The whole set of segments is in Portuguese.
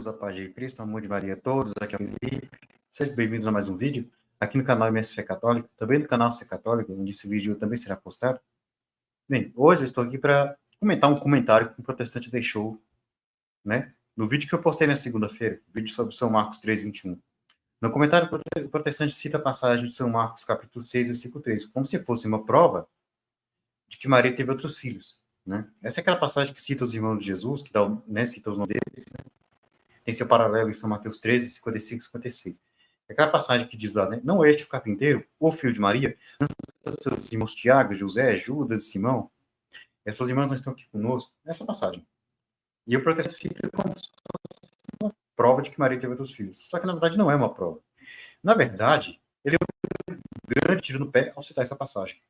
irmãos, a paz de Cristo, o amor de Maria a todos, aqui é o Felipe. Sejam bem-vindos a mais um vídeo, aqui no canal MS Fé Católica, também no canal Fé Católica, onde esse vídeo também será postado. Bem, hoje eu estou aqui para comentar um comentário que um protestante deixou, né, no vídeo que eu postei na segunda-feira, vídeo sobre São Marcos 3:21. No comentário, o protestante cita a passagem de São Marcos, capítulo 6, versículo 3, como se fosse uma prova de que Maria teve outros filhos, né? Essa é aquela passagem que cita os irmãos de Jesus, que dá, né, cita os nomes deles, né? Tem seu paralelo em São Mateus 13, 55 e 56. Aquela passagem que diz lá, né? Não é este o carpinteiro, o filho de Maria, seus irmãos Tiago, José, Judas e Simão, essas irmãs não estão aqui conosco, nessa passagem. E o protestante cita como uma prova de que Maria teve outros filhos. Só que, na verdade, não é uma prova. Na verdade, ele é um grande tiro no pé ao citar essa passagem.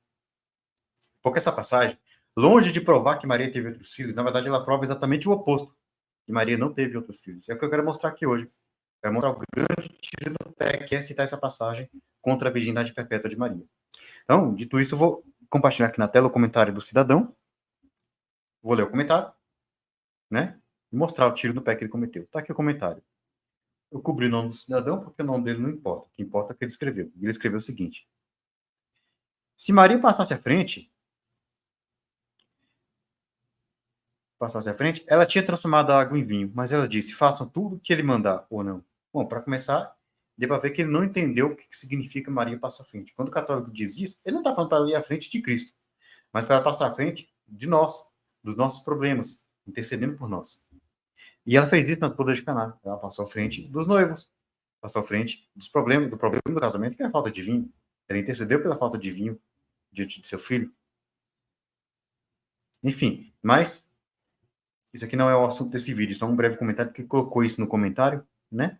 Porque essa passagem, longe de provar que Maria teve outros filhos, na verdade, ela prova exatamente o oposto, que Maria não teve outros filhos. É o que eu quero mostrar aqui hoje. Quero mostrar o grande tiro no pé que é citar essa passagem contra a virgindade perpétua de Maria. Então, dito isso, eu vou compartilhar aqui na tela o comentário do cidadão. Vou ler o comentário, né? E mostrar o tiro no pé que ele cometeu. Tá aqui o comentário. Eu cobri o nome do cidadão porque o nome dele não importa. O que importa é o que ele escreveu. Ele escreveu o seguinte: se Maria passasse à frente, ela tinha transformado a água em vinho, mas ela disse: façam tudo o que ele mandar, ou não. Bom, para começar, deu para ver que ele não entendeu o que significa Maria passar à frente. Quando o católico diz isso, ele não está falando para ela ir à frente de Cristo, mas para ela passar à frente de nós, dos nossos problemas, intercedendo por nós. E ela fez isso nas bodas de Caná. Ela passou à frente dos noivos, passou à frente dos problemas, do problema do casamento, que era a falta de vinho. Ela intercedeu pela falta de vinho diante de seu filho. Enfim, mas isso aqui não é o assunto desse vídeo, só um breve comentário, porque colocou isso no comentário, né?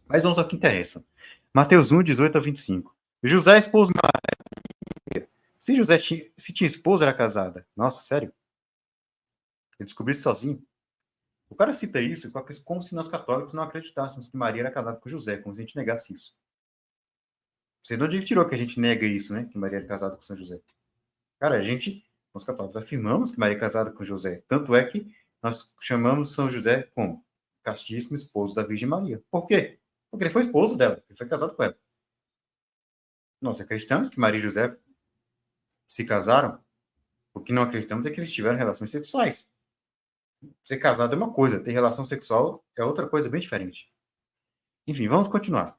Mas vamos ao que interessa. Mateus 1, 18 a 25. José esposo Maria. Se José tinha esposa, era casada. Nossa, sério? Ele descobriu isso sozinho? O cara cita isso como se nós católicos não acreditássemos que Maria era casada com José, como se a gente negasse isso. Você de onde tirou que a gente nega isso, né? Que Maria era casada com São José. Cara, nós católicos, afirmamos que Maria é casada com José. Tanto é que nós chamamos São José como castíssimo esposo da Virgem Maria. Por quê? Porque ele foi esposo dela, ele foi casado com ela. Nós acreditamos que Maria e José se casaram. O que não acreditamos é que eles tiveram relações sexuais. Ser casado é uma coisa, ter relação sexual é outra coisa bem diferente. Enfim, vamos continuar.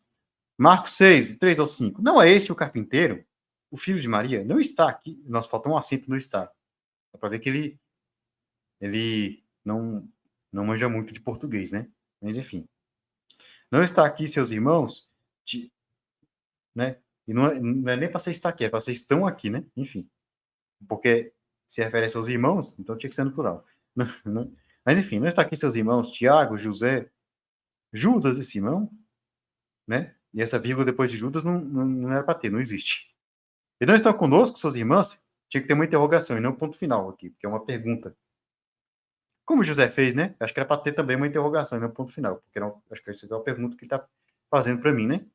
Marcos 6, 3 ao 5. Não é este o carpinteiro? O filho de Maria? Não está aqui. Nós falta um acento no está. Dá para ver que ele não manja muito de português, né? Mas, enfim. Não está aqui seus irmãos? Né? E não é nem para ser estar aqui, é para ser estão aqui, né? Enfim. Porque se refere a seus irmãos, então tinha que ser no plural. Mas, enfim, não está aqui seus irmãos Tiago, José, Judas e Simão, né? E essa vírgula depois de Judas não era para ter, não existe. E não estão conosco, suas irmãs? Tinha que ter uma interrogação e não um ponto final aqui, porque é uma pergunta. Como José fez, né? Acho que era para ter também uma interrogação e não um ponto final, porque acho que essa é a pergunta que ele está fazendo para mim, né?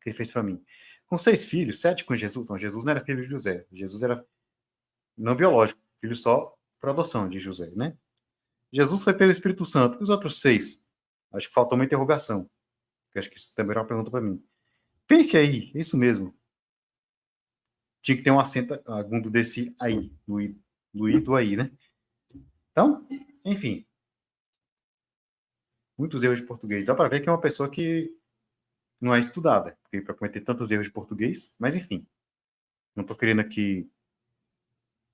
Que ele fez para mim. Com 6 filhos, 7 com Jesus. Não, Jesus não era filho de José. Jesus era não biológico, filho só por adoção de José, né? Jesus foi pelo Espírito Santo. E os outros 6? Acho que faltou uma interrogação. Acho que isso também era uma pergunta para mim. Pense aí, isso mesmo. Tinha que ter um acento agudo desse aí, do i do aí, né? Então, enfim. Muitos erros de português. Dá para ver que é uma pessoa que não é estudada, para cometer tantos erros de português, mas enfim. Não estou querendo aqui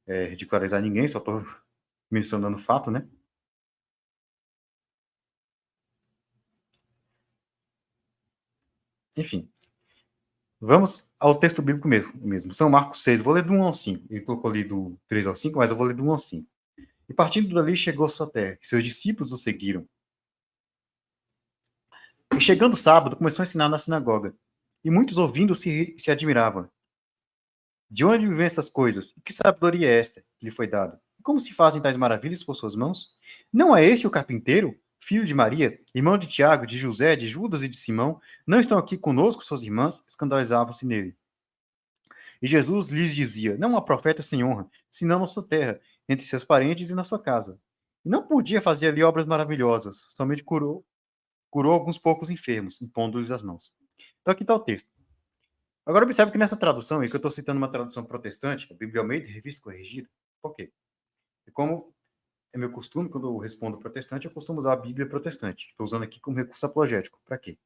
ridicularizar ninguém, só estou mencionando o fato, né? Enfim. Vamos ao texto bíblico mesmo. São Marcos 6, vou ler do 1 ao 5. Ele colocou ali do 3 ao 5, mas eu vou ler do 1 ao 5. E partindo dali, chegou a sua terra, e seus discípulos o seguiram. E chegando o sábado, começou a ensinar na sinagoga. E muitos ouvindo se admiravam. De onde vêm essas coisas? E que sabedoria é esta que lhe foi dada? E como se fazem tais maravilhas por suas mãos? Não é este o carpinteiro, filho de Maria, irmão de Tiago, de José, de Judas e de Simão? Não estão aqui conosco suas irmãs? Escandalizavam-se nele. E Jesus lhes dizia: não há profeta sem honra, senão na sua terra, entre seus parentes e na sua casa. E não podia fazer ali obras maravilhosas, somente curou alguns poucos enfermos, impondo-lhes as mãos. Então aqui está o texto. Agora observe que nessa tradução, e que eu estou citando uma tradução protestante, a Bíblia Almeida, revista corrigida, por quê? E como é meu costume, quando eu respondo protestante, eu costumo usar a Bíblia protestante. Estou usando aqui como recurso apologético. Para quê?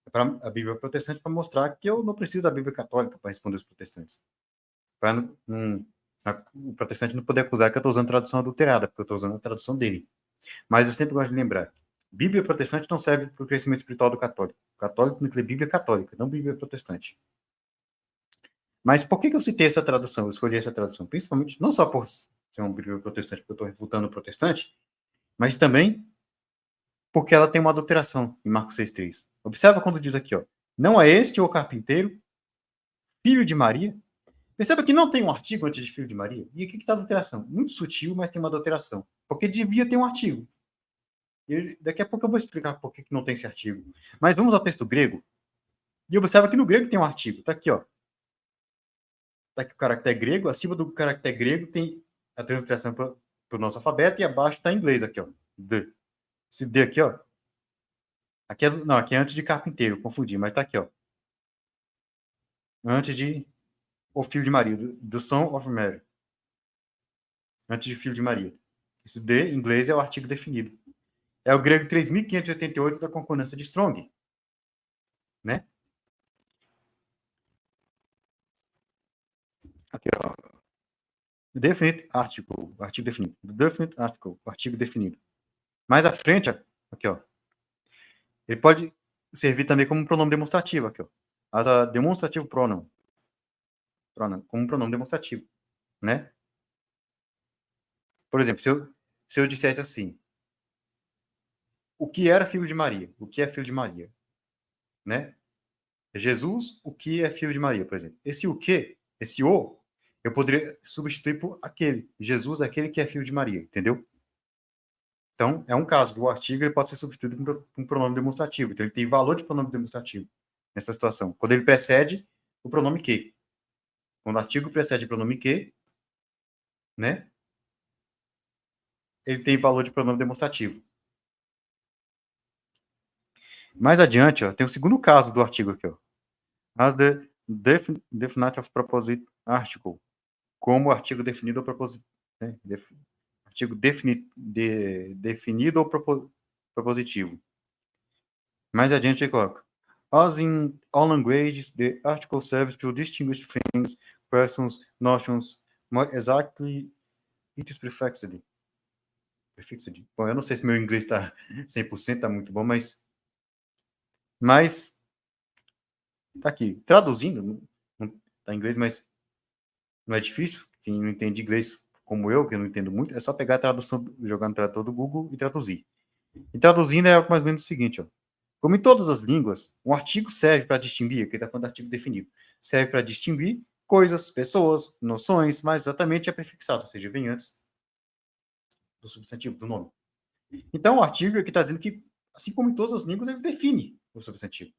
É para a Bíblia protestante para mostrar que eu não preciso da Bíblia católica para responder os protestantes. Para o protestante não poder acusar que eu estou usando tradução adulterada, porque eu estou usando a tradução dele. Mas eu sempre gosto de lembrar, Bíblia protestante não serve para o crescimento espiritual do católico. O católico tem que ler Bíblia católica, não Bíblia protestante. Mas por que eu citei essa tradução? Eu escolhi essa tradução, principalmente, não só por ser uma Bíblia protestante, porque eu estou refutando o protestante, mas também porque ela tem uma adulteração em Marcos 6,3. Observa quando diz aqui, ó, não é este o carpinteiro, filho de Maria? Perceba que não tem um artigo antes de filho de Maria. E aqui que está a adulteração. Muito sutil, mas tem uma adulteração. Porque devia ter um artigo. Daqui a pouco eu vou explicar por que não tem esse artigo. Mas vamos ao texto grego. E observa que no grego tem um artigo. Está aqui, ó. Está aqui o caractere grego. Acima do caractere grego tem a transliteração para o nosso alfabeto. E abaixo está em inglês aqui, ó. D. Esse D aqui, ó. Aqui é, não, aqui é antes de carpinteiro. Confundi, mas está aqui, ó. Antes de o filho de Maria. Do Son of Mary. Antes de filho de Maria. Esse D, em inglês, é o artigo definido. É o grego 3.588 da concordância de Strong. Né? Aqui, ó. Definite article, artigo definido. Definite article, artigo definido. Mais à frente, aqui, ó. Ele pode servir também como um pronome demonstrativo, aqui, ó. As a demonstrativo pronoun. Como um pronome demonstrativo, né? Por exemplo, se eu dissesse assim, o que era filho de Maria? O que é filho de Maria? Né? Jesus, o que é filho de Maria, por exemplo. Esse o que, esse o, eu poderia substituir por aquele. Jesus, aquele que é filho de Maria, entendeu? Então, é um caso do artigo, ele pode ser substituído por um pronome demonstrativo. Então, ele tem valor de pronome demonstrativo nessa situação. Quando ele precede o pronome que. Quando o artigo precede o pronome que, né? Ele tem valor de pronome demonstrativo. Mais adiante, ó, tem o segundo caso do artigo aqui, ó. As the definite of proposite article. Como o artigo definido ou propositivo. Né? Artigo definido ou propositivo. Mais adiante ele coloca. As in all languages, the article serves to distinguish things, persons, notions, more exactly it is prefixed. Prefixed. Bom, eu não sei se meu inglês está 100%, está muito bom, mas tá aqui. Traduzindo, não tá em inglês, mas não é difícil. Quem não entende inglês como eu, que eu não entendo muito, é só pegar a tradução, jogar no tradutor do Google e traduzir. E traduzindo é mais ou menos o seguinte, ó. Como em todas as línguas, um artigo serve para distinguir, aqui está falando de artigo definido, serve para distinguir coisas, pessoas, noções, mas exatamente é prefixado, ou seja, vem antes do substantivo, do nome. Então, o artigo aqui está dizendo que, assim como em todas as línguas, ele define o substantivo.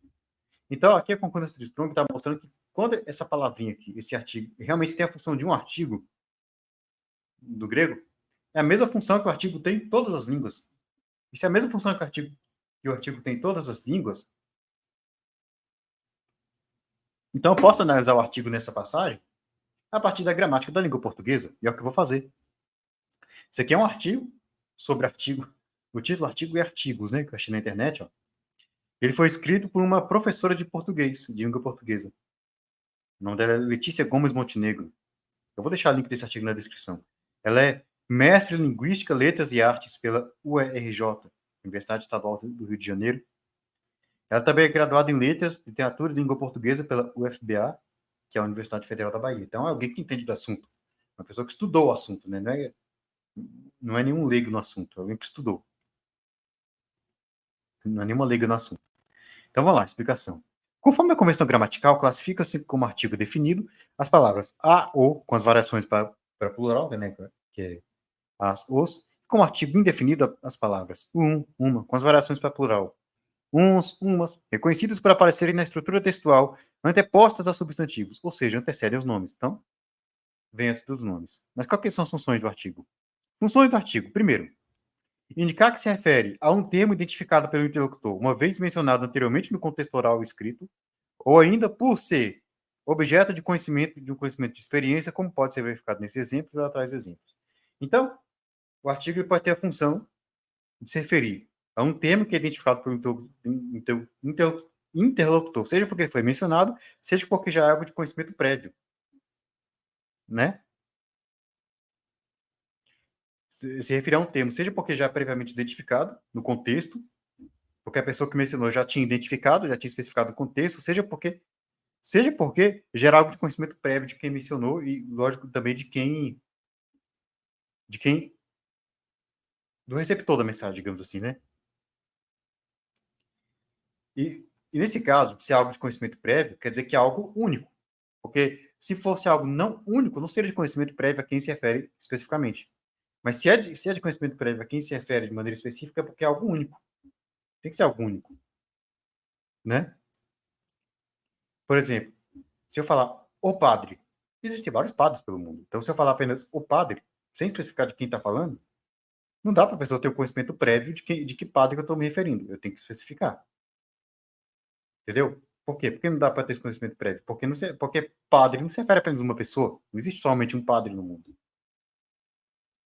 Então, aqui a concordância de Strong está mostrando que quando essa palavrinha aqui, esse artigo, realmente tem a função de um artigo do grego, é a mesma função que o artigo tem em todas as línguas. E se é a mesma função que o artigo tem em todas as línguas, então eu posso analisar o artigo nessa passagem a partir da gramática da língua portuguesa, e é o que eu vou fazer. Isso aqui é um artigo sobre artigo. O título artigo é artigos, né, que eu achei na internet, ó. Ele foi escrito por uma professora de português, de língua portuguesa. O nome dela é Letícia Gomes Montenegro. Eu vou deixar o link desse artigo na descrição. Ela é mestre em Linguística, Letras e Artes pela UERJ, Universidade Estadual do Rio de Janeiro. Ela também é graduada em Letras, Literatura e Língua Portuguesa pela UFBA, que é a Universidade Federal da Bahia. Então, é alguém que entende do assunto. Uma pessoa que estudou o assunto, né? Não é nenhum leigo no assunto, é alguém que estudou. Não é nenhuma leiga no assunto. Então, vamos lá, explicação. Conforme a convenção gramatical, classifica-se como artigo definido as palavras a, o, com as variações para plural, né, que é as, os, como artigo indefinido as palavras uma, com as variações para plural, uns, umas, reconhecidas por aparecerem na estrutura textual antepostas a substantivos, ou seja, antecedem os nomes. Então, vem antes dos nomes. Mas quais são as funções do artigo? Funções do artigo. Primeiro, Indicar que se refere a um termo identificado pelo interlocutor, uma vez mencionado anteriormente no contexto oral ou escrito, ou ainda por ser objeto de um conhecimento de experiência, como pode ser verificado nesses exemplos, ela traz exemplos. Então, o artigo pode ter a função de se referir a um termo que é identificado pelo interlocutor, seja porque ele foi mencionado, seja porque já é algo de conhecimento prévio, né? Se referir a um termo, seja porque já é previamente identificado no contexto, porque a pessoa que mencionou já tinha identificado, já tinha especificado o contexto, seja porque gera algo de conhecimento prévio de quem mencionou e, lógico, também de quem do receptor da mensagem, digamos assim, né? E nesse caso, se é algo de conhecimento prévio, quer dizer que é algo único. Porque se fosse algo não único, não seria de conhecimento prévio a quem se refere especificamente. Mas se é de conhecimento prévio a quem se refere de maneira específica, é porque é algo único. Tem que ser algo único, né? Por exemplo, se eu falar o padre, existem vários padres pelo mundo. Então, se eu falar apenas o padre, sem especificar de quem está falando, não dá para a pessoa ter o conhecimento prévio de que padre que eu estou me referindo. Eu tenho que especificar. Entendeu? Por quê? Porque não dá para ter esse conhecimento prévio. Porque padre não se refere a apenas a uma pessoa. Não existe somente um padre no mundo.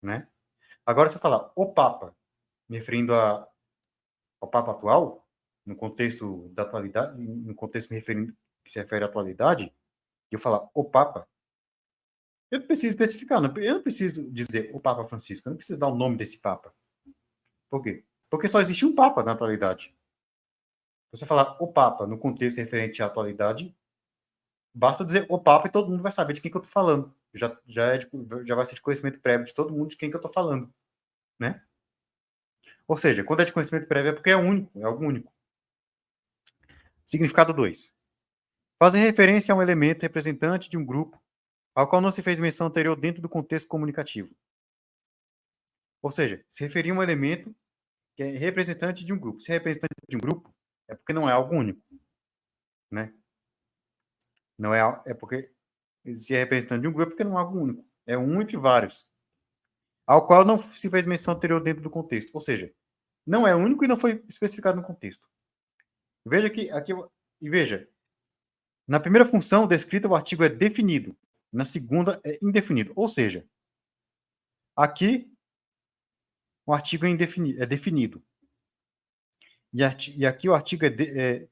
Né? Agora, se eu falar o Papa, me referindo ao Papa atual, no contexto da atualidade, no contexto que se refere à atualidade, e eu falar o Papa, eu não preciso especificar, eu não preciso dizer o Papa Francisco, eu não preciso dar o nome desse Papa. Por quê? Porque só existe um Papa na atualidade. Se você falar o Papa no contexto referente à atualidade, basta dizer o Papa e todo mundo vai saber de quem que eu estou falando. Já vai ser de conhecimento prévio de todo mundo de quem que eu estou falando, né? Ou seja, quando é de conhecimento prévio é porque é único, é algo único. Significado 2. Fazer referência a um elemento representante de um grupo ao qual não se fez menção anterior dentro do contexto comunicativo. Ou seja, se referir a um elemento que é representante de um grupo. Se é representante de um grupo, é porque não é algo único, né? Não é porque se é representante de um grupo, é porque não é algo único. É um entre vários, ao qual não se fez menção anterior dentro do contexto. Ou seja, não é único e não foi especificado no contexto. Veja que aqui e veja, na primeira função descrita o artigo é definido, na segunda é indefinido. Ou seja, aqui o artigo é definido e aqui o artigo é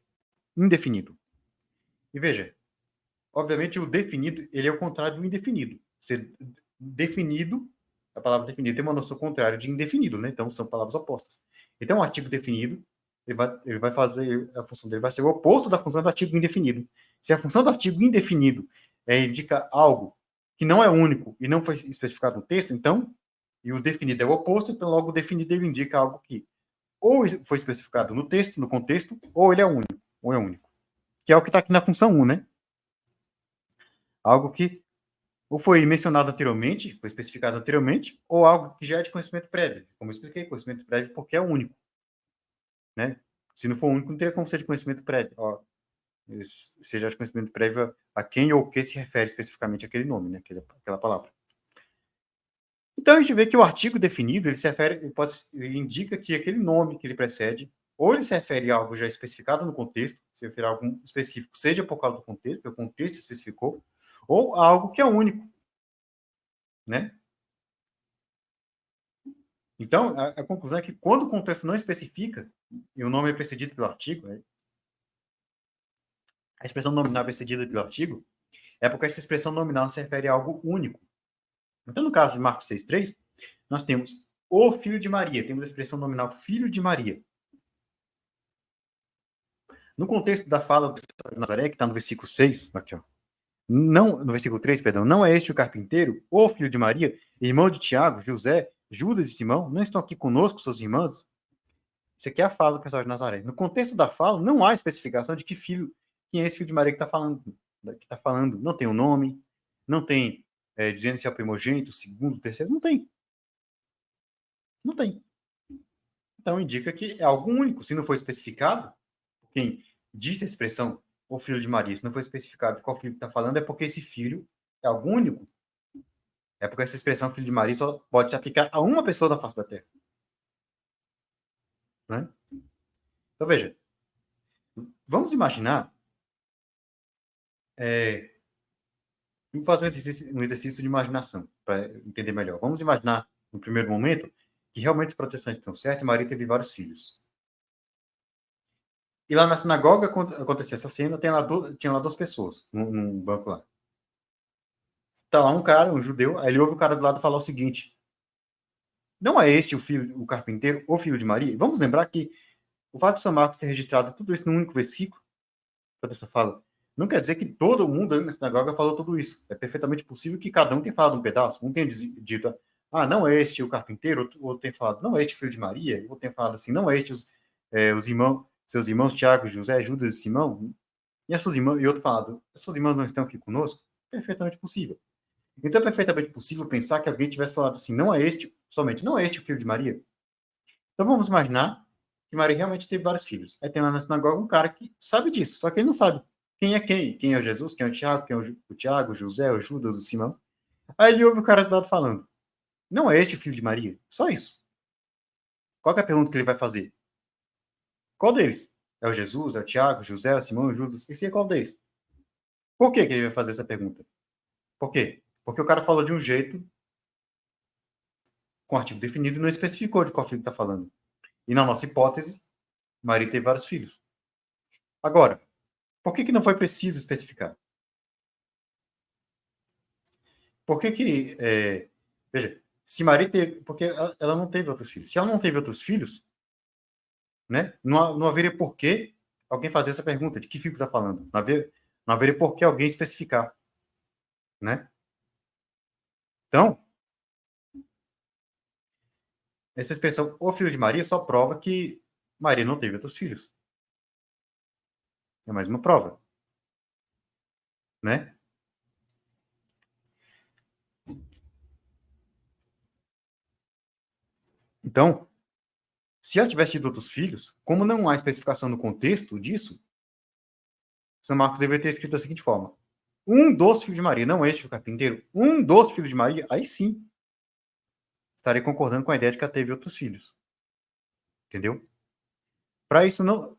indefinido. E veja, obviamente o definido ele é o contrário do indefinido. Ser definido, a palavra definido tem uma noção contrária de indefinido, né? Então são palavras opostas. Então o artigo definido ele vai fazer a função dele vai ser o oposto da função do artigo indefinido. Se a função do artigo indefinido indica algo que não é único e não foi especificado no texto, então e o definido é o oposto, então logo o definido ele indica algo que ou foi especificado no texto, no contexto, ou ele é único, ou é único. Que é o que está aqui na função 1, né? Algo que ou foi mencionado anteriormente, foi especificado anteriormente, ou algo que já é de conhecimento prévio. Como eu expliquei, conhecimento prévio porque é único, né? Se não for único, não teria como ser de conhecimento prévio. Ó, seja de conhecimento prévio a quem ou o que se refere especificamente aquele nome, né? Aquela palavra. Então, a gente vê que o artigo definido, ele se refere, ele indica que aquele nome que ele precede, ou ele se refere a algo já especificado no contexto, se refere a algo específico, seja por causa do contexto, porque o contexto especificou, ou a algo que é único, né? Então, a conclusão é que quando o contexto não especifica, e o nome é precedido pelo artigo, né? A expressão nominal é precedida pelo artigo, é porque essa expressão nominal se refere a algo único. Então, no caso de Marcos 6,3, nós temos o filho de Maria, temos a expressão nominal filho de Maria. No contexto da fala de Nazaré, que está no versículo 6, aqui, ó, não, no versículo 3, perdão, não é este o carpinteiro, o filho de Maria, irmão de Tiago, José, Judas e Simão, não estão aqui conosco, suas irmãs? Isso aqui é a fala do pessoal de Nazaré. No contexto da fala, não há especificação de quem é esse filho de Maria que está falando, Não tem o nome, não tem dizendo se é o primogênito, o segundo, o terceiro, não tem. Não tem. Então indica que é algo único. Se não for especificado, quem disse a expressão o filho de Maria, se não for especificado de qual filho está falando, é porque esse filho é algo único. É porque essa expressão filho de Maria só pode se aplicar a uma pessoa da face da terra. né? Então, veja, vamos imaginar, vamos fazer um exercício de imaginação, para entender melhor. Vamos imaginar, no primeiro momento, que realmente os protestantes estão certos e Maria teve vários filhos. E lá na sinagoga acontecia essa cena, tinha lá duas pessoas, num banco lá. Tá lá um cara, um judeu, aí ele ouve o cara do lado falar o seguinte: não é este o filho, o carpinteiro, o filho de Maria? Vamos lembrar que o fato de São Marcos ter registrado tudo isso num único versículo, toda essa fala, não quer dizer que todo mundo ali na sinagoga falou tudo isso. É perfeitamente possível que cada um tenha falado um pedaço. Um tenha dito, não é este o carpinteiro, outro tenha falado, não é este o filho de Maria, outro tenha falado assim, não é este os irmãos, seus irmãos Tiago, José, Judas e Simão, e as suas irmãs, e outro falado, as suas irmãs não estão aqui conosco? Perfeitamente possível. Então é perfeitamente possível pensar que alguém tivesse falado assim, não é este, somente, não é este o filho de Maria. Então vamos imaginar que Maria realmente teve vários filhos. Aí tem lá na sinagoga um cara que sabe disso, só que ele não sabe quem é quem. Quem é o Jesus, quem é o Tiago, quem é o Tiago, o José, o Judas, o Simão. Aí ele ouve o cara do lado falando, não é este o filho de Maria? Só isso. Qual é a pergunta que ele vai fazer? Qual deles? É o Jesus, é o Tiago, o José, o Simão, o Judas? Esse é qual deles? Por que ele vai fazer essa pergunta? Por quê? Porque o cara falou de um jeito, com artigo definido, e não especificou de qual filho está falando. E na nossa hipótese, Maria teve vários filhos. Agora, por que não foi preciso especificar? Por que veja, se Maria teve, porque ela não teve outros filhos. Se ela não teve outros filhos, né, não haveria por que alguém fazer essa pergunta de que filho está falando. Não haveria por que alguém especificar, né? Então, essa expressão, o filho de Maria, só prova que Maria não teve outros filhos. É mais uma prova, né? Então, se ela tivesse tido outros filhos, como não há especificação no contexto disso, São Marcos deveria ter escrito da seguinte forma: um dos filhos de Maria, não este o carpinteiro, um dos filhos de Maria, aí sim estarei concordando com a ideia de que ela teve outros filhos. Entendeu? Para isso não.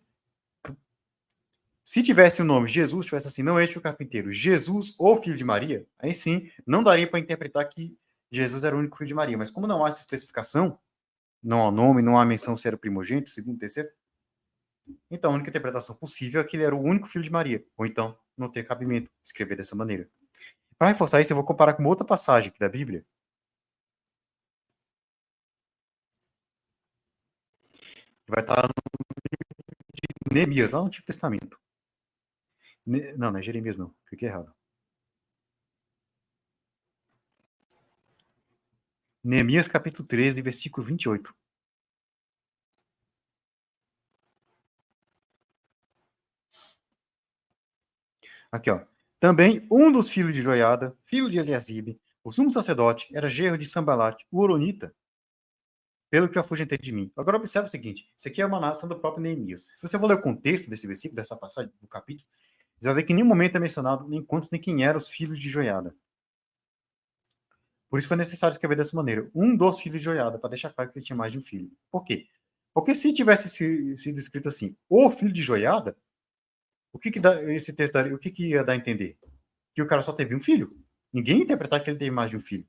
Se tivesse o nome Jesus, tivesse assim, não este o carpinteiro, Jesus, o filho de Maria, aí sim não daria para interpretar que Jesus era o único filho de Maria. Mas como não há essa especificação, não há nome, não há menção se era o primogênito, segundo, terceiro, então a única interpretação possível é que ele era o único filho de Maria. Ou então não ter cabimento escrever dessa maneira. Para reforçar isso, eu vou comparar com uma outra passagem aqui da Bíblia. Vai estar no Neemias, lá no Antigo Testamento. Não é Jeremias, não. Fiquei errado. Neemias, capítulo 13, versículo 28. Aqui, ó. Também um dos filhos de Joiada, filho de Eliasibe, o sumo sacerdote, era genro de Sambalat, o Oronita, pelo que eu afugentei de mim. Agora observe o seguinte, isso aqui é uma narração do próprio Neemias. Se você for ler o contexto desse versículo, dessa passagem, do capítulo, você vai ver que em nenhum momento é mencionado nem quantos nem quem eram os filhos de Joiada. Por isso foi necessário escrever dessa maneira. Um dos filhos de Joiada, para deixar claro que ele tinha mais de um filho. Por quê? Porque se tivesse sido escrito assim, o filho de Joiada, o que dá, esse texto daria, o que ia dar a entender? Que o cara só teve um filho. Ninguém ia interpretar que ele teve mais de um filho.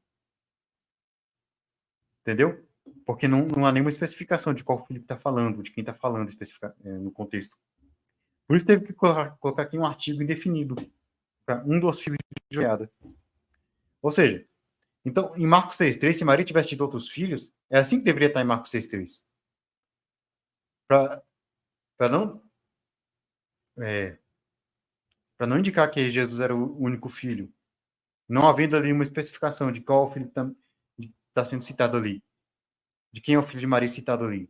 Entendeu? Porque não há nenhuma especificação de qual filho que está falando, de quem está falando no contexto. Por isso teve que colocar aqui um artigo indefinido. Tá? Um dos filhos de Joiada. Ou seja, então, em Marcos 6,3, se Maria tivesse tido outros filhos, é assim que deveria estar em Marcos 6,3. Para não, é, não indicar que Jesus era o único filho, não havendo ali uma especificação de qual filho está sendo citado ali, de quem é o filho de Maria citado ali,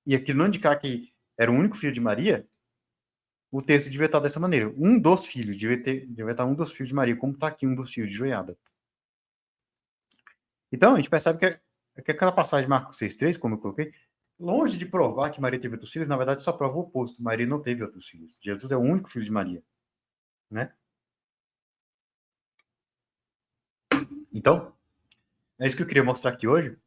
e aquilo não indicar que era o único filho de Maria, o texto devia estar dessa maneira. Um dos filhos, devia estar um dos filhos de Maria, como está aqui um dos filhos de Joiada. Então, a gente percebe que aquela passagem de Marcos 6,3, como eu coloquei, longe de provar que Maria teve outros filhos, na verdade só prova o oposto. Maria não teve outros filhos. Jesus é o único filho de Maria, né? Então, é isso que eu queria mostrar aqui hoje,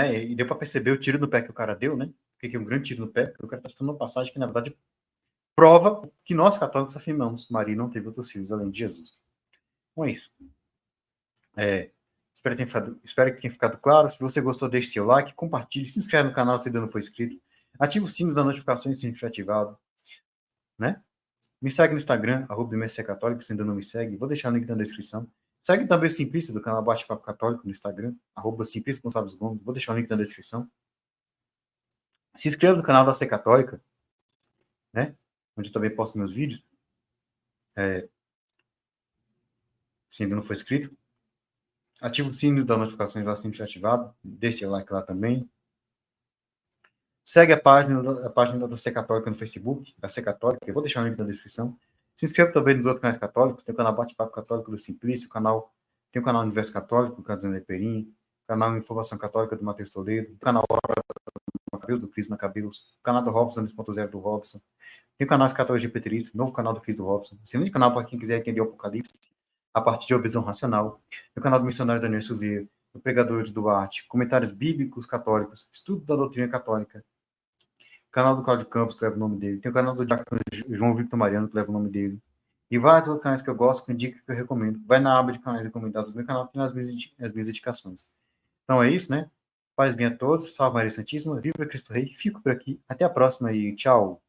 E deu para perceber o tiro no pé que o cara deu, né? Que é um grande tiro no pé, porque o cara está citando uma passagem que, na verdade, prova que nós, católicos, afirmamos. Maria não teve outros filhos além de Jesus. Então é isso. Espero que tenha ficado claro. Se você gostou, deixe seu like, compartilhe, se inscreve no canal se ainda não for inscrito. Ative o sino das notificações se não for ativado. Né? Me segue no Instagram, @MSCatólico, se ainda não me segue. Vou deixar o link na descrição. Segue também o Simplício do canal Bate-Papo Católico no Instagram, @Simplício Gonçalves Gomes. Vou deixar o link na descrição. Se inscreva no canal da Sé Católica, né? Onde eu também posto meus vídeos. Se ainda não for inscrito. Ativa o sino das notificações lá sempre ativado. Deixe o like lá também. Segue a página da Sé Católica no Facebook, da Sé Católica. Eu vou deixar o link na descrição. Se inscreva também nos outros canais católicos. Tem o canal Bate-Papo Católico do Simplício, tem o canal Universo Católico, do Carlos Perim, canal Informação Católica do Matheus Toledo, o canal do Cris Macabelos, o canal do Robson 2.0 do Robson, tem o canal Escatologia Peterista, novo canal do Cris do Robson, excelente canal para quem quiser entender o Apocalipse a partir de uma visão racional, o canal do missionário Daniel Silveira, o pregador de Duarte, comentários bíblicos católicos, estudo da doutrina católica, o canal do Cláudio Campos, que leva o nome dele, tem o canal do Diácono João Victor Mariano, que leva o nome dele, e vários outros canais que eu gosto, que eu indico, que eu recomendo. Vai na aba de canais recomendados do meu canal, tem as minhas indicações. Então é isso, né? Paz bem a todos, salve Maria Santíssima, viva Cristo Rei, fico por aqui, até a próxima e tchau!